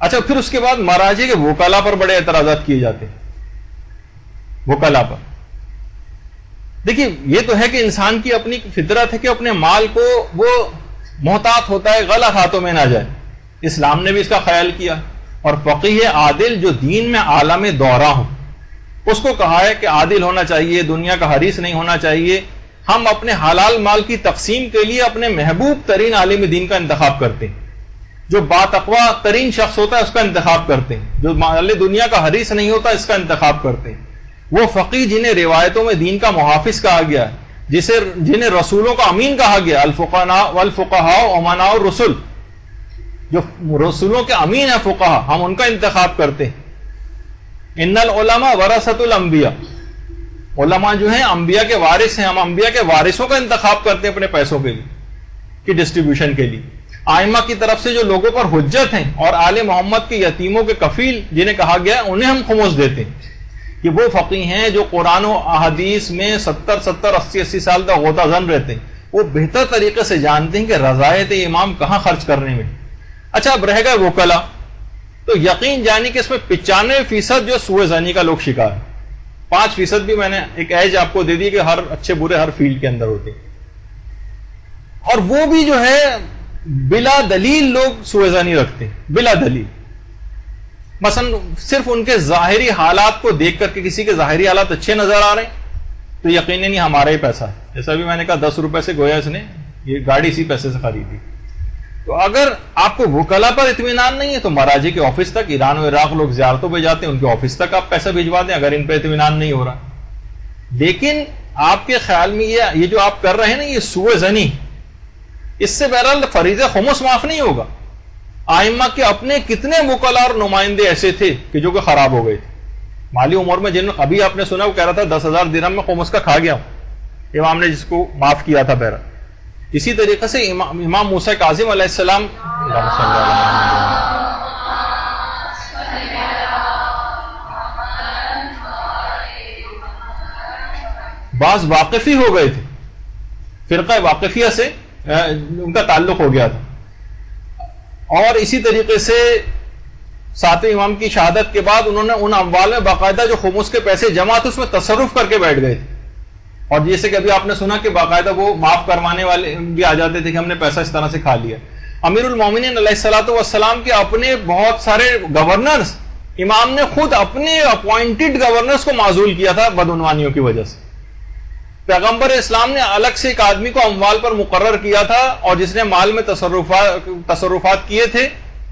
اچھا پھر اس کے بعد مراجع کے وکلا پر بڑے اعتراضات کیے جاتے ہیں. وکلا پر دیکھیے یہ تو ہے کہ انسان کی اپنی فطرت ہے کہ اپنے مال کو وہ محتاط ہوتا ہے غلط ہاتھوں میں نہ جائے. اسلام نے بھی اس کا خیال کیا. اور فقیہ عادل جو دین میں عالم دورہ ہو اس کو کہا ہے کہ عادل ہونا چاہیے, دنیا کا حریص نہیں ہونا چاہیے. ہم اپنے حلال مال کی تقسیم کے لیے اپنے محبوب ترین عالم دین کا انتخاب کرتے ہیں, جو باتقوا ترین شخص ہوتا ہے اس کا انتخاب کرتے ہیں, جو مال دنیا کا حریص نہیں ہوتا اس کا انتخاب کرتے ہیں. وہ فقیہ جنہیں روایتوں میں دین کا محافظ کہا گیا ہے, جنہیں رسولوں کا امین کہا گیا, الفقہاء امناء الرسل, جو رسولوں کے امین ہیں فقہا, ہم ان کا انتخاب کرتے ہیں. ان العلماء ورثۃ الانبیاء, علماء جو ہیں انبیاء کے وارث ہیں, ہم انبیاء کے وارثوں کا انتخاب کرتے ہیں اپنے پیسوں کے لیے کی ڈسٹریبیوشن کے لیے. ائمہ کی طرف سے جو لوگوں پر حجت ہیں اور آل محمد کے یتیموں کے کفیل جنہیں کہا گیا ہے انہیں ہم خمس دیتے ہیں, کہ وہ فقیہ ہیں جو قرآن و احادیث میں 70-80 سال تک غوطہ زن رہتے ہیں, وہ بہتر طریقے سے جانتے ہیں کہ رضایت امام کہاں خرچ کرنے میں. اچھا اب رہ گئے وکلا, تو یقین جانی کہ اس میں 95% جو سوء ظنی کا لوگ شکار ہے. 5% بھی میں نے ایک ایج آپ کو دے دی کہ ہر اچھے برے ہر فیلڈ کے اندر ہوتے ہیں, اور وہ بھی جو ہے بلا دلیل لوگ سوء ظنی رکھتے ہیں, بلا دلیل. مثلا صرف ان کے ظاہری حالات کو دیکھ کر کے کسی کے ظاہری حالات اچھے نظر آ رہے ہیں تو یقیناً ہی ہمارا ہی پیسہ ہے. جیسا بھی میں نے کہا 10 روپے سے گویا اس نے یہ گاڑی اسی پیسے سے خریدی. تو اگر آپ کو وکلا پر اطمینان نہیں ہے تو مراجع کے آفس تک, ایران و عراق لوگ زیارتوں پہ جاتے ہیں, ان کے آفس تک آپ پیسہ بھجوا دیں اگر ان پہ اطمینان نہیں ہو رہا. لیکن آپ کے خیال میں یہ جو آپ کر رہے ہیں نا یہ سوء ظنی, اس سے بہرحال فریض خمس معاف نہیں ہوگا. ائمہ کے اپنے کتنے وکلا اور نمائندے ایسے تھے کہ جو کہ خراب ہو گئے تھے مالی امور میں, جن ابھی آپ نے سنا وہ کہہ رہا تھا 10,000 درہم میں خمس کا کھا گیا ہوں, امام نے جس کو معاف کیا تھا بہرحال. اسی طریقے سے امام موسیٰ کاظم علیہ السلام بعض واقفی ہو گئے تھے, فرقہ واقفیہ سے ان کا تعلق ہو گیا تھا, اور اسی طریقے سے 7ویں امام کی شہادت کے بعد انہوں نے ان اموال میں باقاعدہ جو خمس کے پیسے جمع تھے اس میں تصرف کر کے بیٹھ گئے تھے. اور جیسے کہ ابھی آپ نے سنا کہ باقاعدہ وہ معاف کروانے والے بھی آ جاتے تھے کہ ہم نے پیسہ اس طرح سے کھا لیا. امیر المومنین علیہ الصلوۃ والسلام کے اپنے بہت سارے گورنرز, امام نے خود اپنے اپوائنٹڈ گورنرز کو معزول کیا تھا بدعنوانیوں کی وجہ سے. پیغمبر اسلام نے الگ سے ایک آدمی کو اموال پر مقرر کیا تھا, اور جس نے مال میں تصرفات کیے تھے,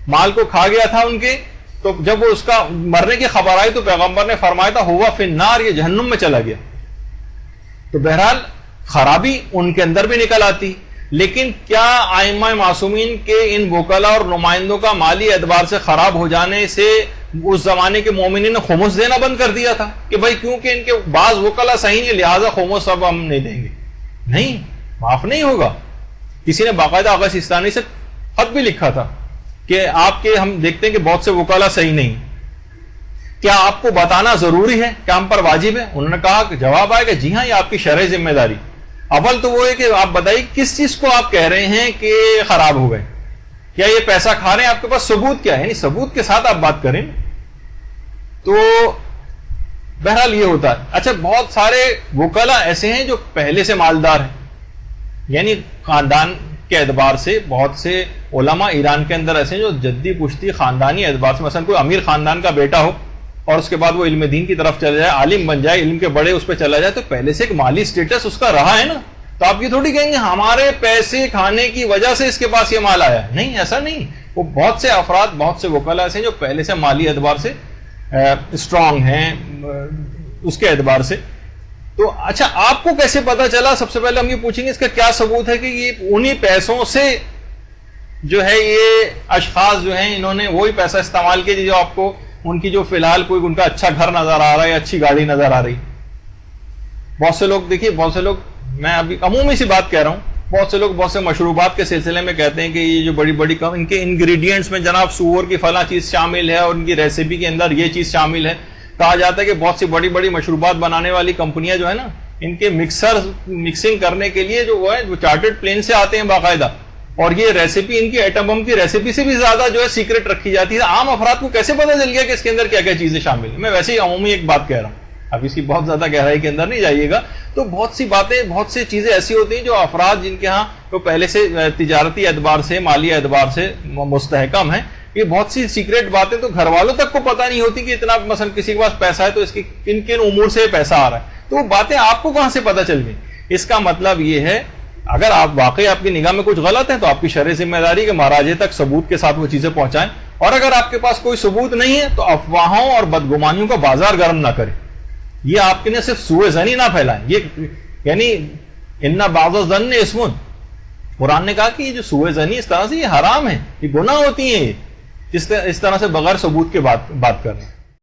مال کو کھا گیا تھا ان کے, تو جب وہ اس کا مرنے کی خبر آئی تو پیغمبر نے فرمایا تھا ہوا فی النار, یہ جہنم میں چلا گیا. تو بہرحال خرابی ان کے اندر بھی نکل آتی. لیکن کیا ائمہ معصومین کے ان وکلا اور نمائندوں کا مالی اعتبار سے خراب ہو جانے سے اس زمانے کے مومنین نے خمس دینا بند کر دیا تھا کہ بھائی کیونکہ ان کے بعض وکلا صحیح نہیں لہذا خمس اب ہم نہیں دیں گے؟ نہیں, معاف نہیں ہوگا. کسی نے باقاعدہ آغا سیستانی سے خط بھی لکھا تھا کہ آپ کے ہم دیکھتے ہیں کہ بہت سے وکلا صحیح نہیں, کیا آپ کو بتانا ضروری ہے, کیا ہم پر واجب ہے؟ انہوں نے کہا کہ جواب آئے کہ جی ہاں, یہ آپ کی شرعی ذمہ داری. اول تو وہ ہے کہ آپ بتائیے کس چیز کو آپ کہہ رہے ہیں کہ خراب ہو گئے, کیا یہ پیسہ کھا رہے ہیں, آپ کے پاس ثبوت کیا ہے؟ یعنی ثبوت کے ساتھ آپ بات کریں. تو بہرحال یہ ہوتا ہے. اچھا بہت سارے وکلا ایسے ہیں جو پہلے سے مالدار ہیں, یعنی خاندان کے اعتبار سے بہت سے علماء ایران کے اندر ایسے ہیں جو جدی پشتی خاندانی اعتبار سے, مثلا کوئی امیر خاندان کا بیٹا ہو اور اس کے بعد وہ علم دین کی طرف چلا جائے, عالم بن جائے, علم کے بڑے اس پہ چلا جائے, تو پہلے سے ایک مالی سٹیٹس اس کا رہا ہے نا. تو آپ یہ تھوڑی کہیں گے ہمارے پیسے کھانے کی وجہ سے اس کے پاس یہ مال آیا. نہیں, ایسا نہیں. وہ بہت سے افراد, بہت سے وکلا ایسے ہیں جو پہلے سے مالی اعتبار سے اسٹرانگ ہیں اس کے اعتبار سے. تو اچھا آپ کو کیسے پتا چلا؟ سب سے پہلے ہم یہ پوچھیں گے اس کا کیا ثبوت ہے کہ یہ انہی پیسوں سے جو ہے یہ اشخاص جو ہیں انہوں نے وہی پیسہ استعمال کیا جو آپ کو ان کی جو فی الحال کوئی ان کا اچھا گھر نظر آ رہا ہے, اچھی گاڑی نظر آ رہی. بہت سے لوگ دیکھیے, بہت سے لوگ, میں ابھی عمومی سی بات کہہ رہا ہوں, بہت سے لوگ بہت سے مشروبات کے سلسلے میں کہتے ہیں کہ یہ جو بڑی بڑی ان کے انگریڈینٹس میں جناب سور کی فلاں چیز شامل ہے اور ان کی ریسیپی کے اندر یہ چیز شامل ہے. کہا جاتا ہے کہ بہت سی بڑی بڑی مشروبات بنانے والی کمپنیاں جو ہے نا, ان کے مکسنگ کرنے کے لیے جو وہ ہے وہ چارٹرڈ پلین سے آتے ہیں باقاعدہ, اور یہ ریسیپی ان کی ایٹم بم کی ریسیپی سے بھی زیادہ جو ہے سیکرٹ رکھی جاتی ہے. عام افراد کو کیسے پتہ چل گیا کہ اس کے اندر کیا کیا چیزیں شامل ہیں؟ میں ویسے ہی عمومی ایک بات کہہ رہا ہوں, اب اس کی بہت زیادہ گہرائی کے اندر نہیں جائیے گا. تو بہت سی باتیں, بہت سی چیزیں ایسی ہوتی ہیں جو افراد جن کے ہاں تو پہلے سے تجارتی اعتبار سے, مالی اعتبار سے مستحکم ہیں, یہ بہت سی سیکریٹ باتیں تو گھر والوں تک کو پتہ نہیں ہوتی کہ اتنا مثلا کسی کے پاس پیسہ ہے تو اس کی کن کن امور سے پیسہ آ رہا ہے. تو وہ باتیں آپ کو کہاں سے پتہ چل گئی؟ اس کا مطلب یہ ہے اگر آپ واقعی آپ کی نگاہ میں کچھ غلط ہے تو آپ کی شرعی ذمہ داری کہ مہاراجے تک ثبوت کے ساتھ وہ چیزیں پہنچائیں, اور اگر آپ کے پاس کوئی ثبوت نہیں ہے تو افواہوں اور بدگمانیوں کا بازار گرم نہ کریں. یہ آپ کے لیے صرف سوء ظنی نہ پھیلائیں. یہ یعنی ان بعض الظن اسم, قرآن نے کہا کہ یہ جو سوء ظنی اس طرح سے یہ حرام ہے, یہ گناہ ہوتی ہیں, اس طرح سے بغیر ثبوت کے بات کرنا.